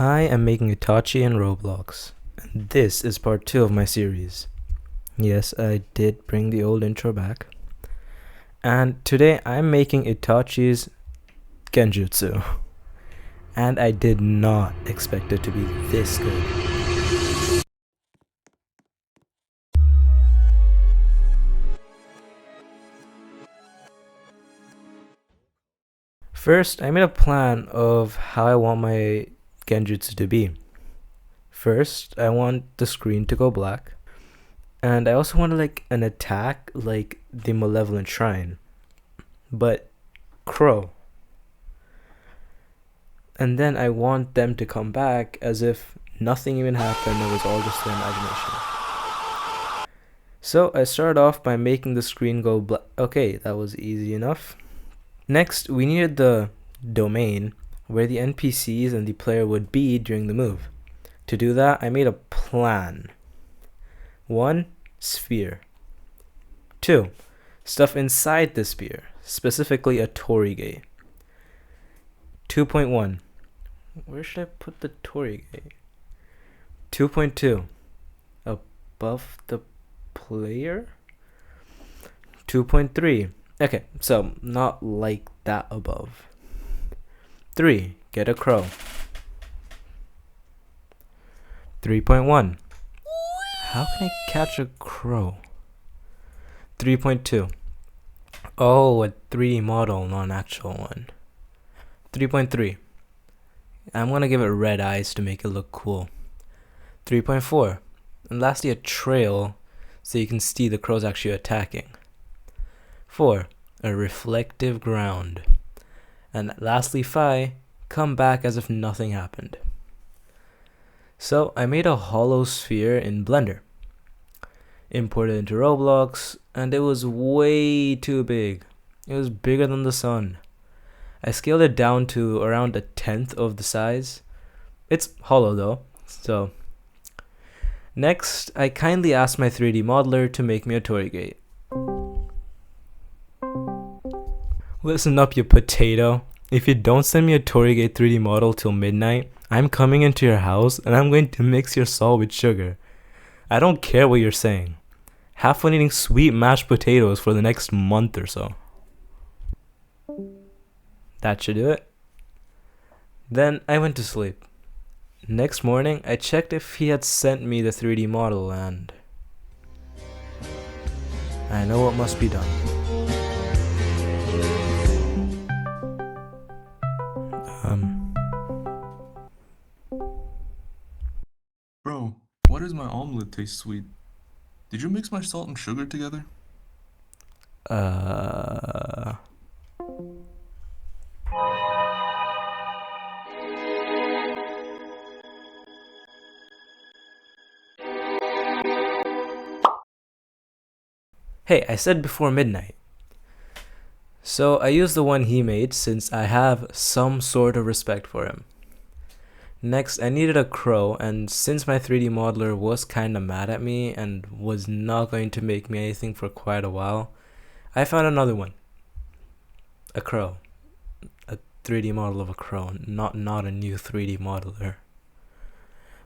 I am making Itachi in Roblox, and this is part 2 of my series. Yes, I did bring the old intro back. And today I'm making Itachi's Genjutsu. And I did not expect it to be this good. First, I made a plan of how I want my Genjutsu to be. First, I want the screen to go black. And I also wanted like an attack like the Malevolent Shrine, but Crow. And then I want them to come back as if nothing even happened, it was all just their imagination. So I started off by making the screen go black. Okay, that was easy enough. Next, we needed the domain where the NPCs and the player would be during the move. To do that, I made a plan. 1. Sphere. 2. Stuff inside the sphere, specifically a Torige. 2.1. Where should I put the Torige? 2.2. Above the player? 2.3. Okay, so not like that above. 3. Get a crow. 3.1. How can I catch a crow? 3.2. Oh, a 3D model, not an actual one. 3.3. I'm gonna give it red eyes to make it look cool. 3.4. And lastly, a trail so you can see the crows actually attacking. 4. A reflective ground. And lastly, 5. Come back as if nothing happened. So I made a hollow sphere in Blender, imported it into Roblox, and it was way too big. It was bigger than the sun. I scaled it down to around 1/10 of the size. It's hollow though, so. Next, I kindly asked my 3D modeler to make me a Torigate. Listen up, you potato. If you don't send me a Torigate 3D model till midnight, I'm coming into your house and I'm going to mix your salt with sugar. I don't care what you're saying. Have fun eating sweet mashed potatoes for the next month or so. That should do it. Then I went to sleep. Next morning, I checked if he had sent me the 3D model and I know what must be done. Bro, why does my omelet taste sweet? Did you mix my salt and sugar together? Hey, I said before midnight. So I used the one he made since I have some sort of respect for him. Next, I needed a crow, and since my 3D modeler was kinda mad at me and was not going to make me anything for quite a while, I found another one. A crow. A 3D model of a crow, not a new 3D modeler.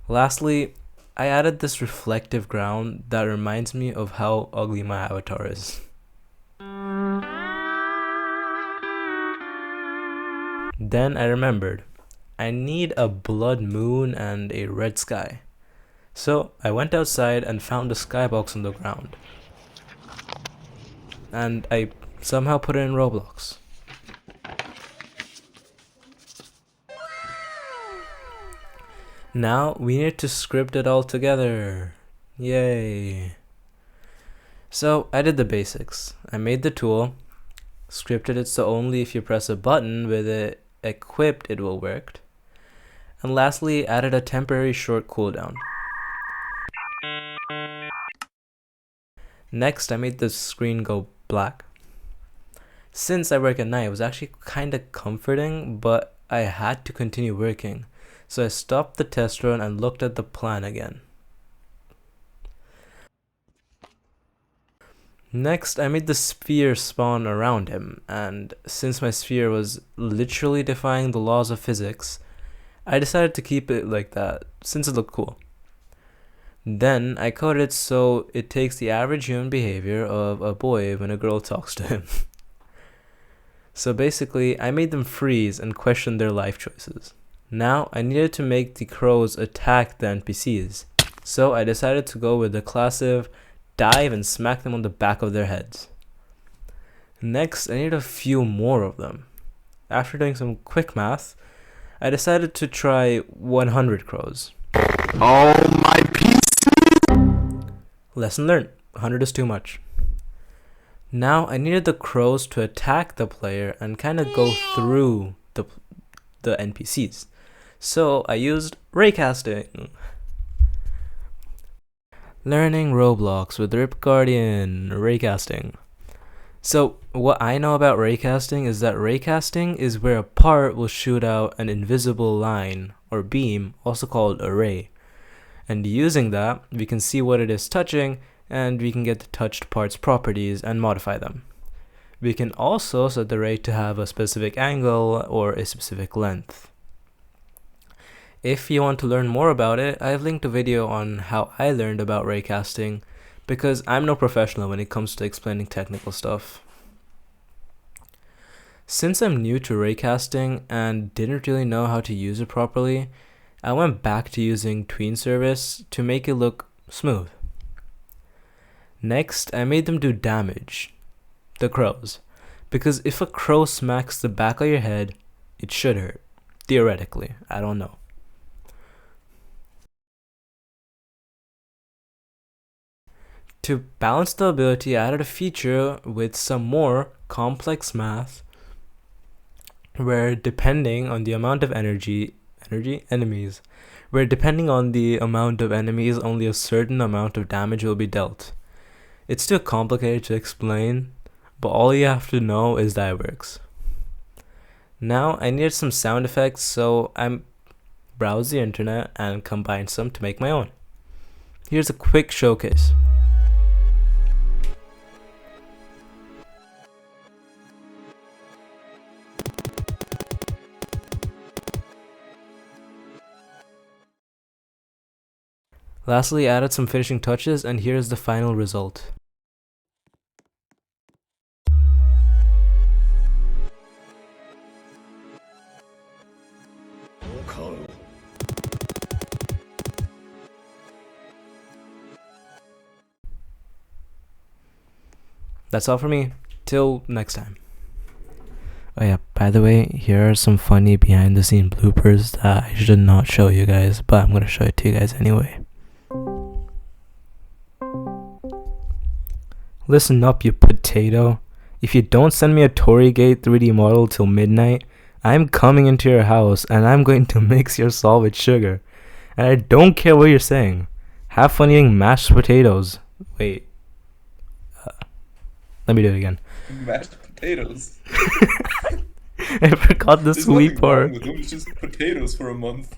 Lastly, I added this reflective ground that reminds me of how ugly my avatar is. Then I remembered, I need a blood moon and a red sky. So I went outside and found a skybox on the ground. And I somehow put it in Roblox. Now we need to script it all together. Yay. So I did the basics. I made the tool, scripted it so only if you press a button with it equipped it will work, and lastly added a temporary short cooldown. Next, I made the screen go black. Since I work at night, it was actually kinda comforting, but I had to continue working, so I stopped the test run and looked at the plan again. Next, I made the sphere spawn around him, and since my sphere was literally defying the laws of physics, I decided to keep it like that since it looked cool. Then I coded it so it takes the average human behavior of a boy when a girl talks to him. So basically, I made them freeze and question their life choices. Now, I needed to make the crows attack the NPCs. So I decided to go with the classic dive and smack them on the back of their heads. Next, I needed a few more of them. After doing some quick math, I decided to try 100 crows. Oh my piece. Lesson learned. 100 is too much. Now I needed the crows to attack the player and kind of go through the NPCs. So I used raycasting. Learning Roblox with Rip Guardian. Raycasting. So what I know about raycasting is that raycasting is where a part will shoot out an invisible line or beam, also called a ray. And using that, we can see what it is touching, and we can get the touched part's properties and modify them. We can also set the ray to have a specific angle or a specific length. If you want to learn more about it, I've linked a video on how I learned about raycasting, because I'm no professional when it comes to explaining technical stuff. Since I'm new to raycasting and didn't really know how to use it properly, I went back to using tween service to make it look smooth. Next, I made them do damage, the crows, because if a crow smacks the back of your head, it should hurt. Theoretically, I don't know. To balance the ability, I added a feature with some more complex math where depending on the amount of enemies, only a certain amount of damage will be dealt. It's too complicated to explain, but all you have to know is that it works. Now I needed some sound effects, so I browsed the internet and combined some to make my own. Here's a quick showcase. Lastly, I added some finishing touches, and here's the final result. That's all for me. Till next time. Oh yeah, by the way, here are some funny behind the scene bloopers that I should not show you guys, but I'm gonna show it to you guys anyway. Listen up, you potato. If you don't send me a Torigate 3D model till midnight, I'm coming into your house and I'm going to mix your salt with sugar. And I don't care what you're saying. Have fun eating mashed potatoes. Wait. Let me do it again. Mashed potatoes. I forgot the sweet part. It's just potatoes for a month.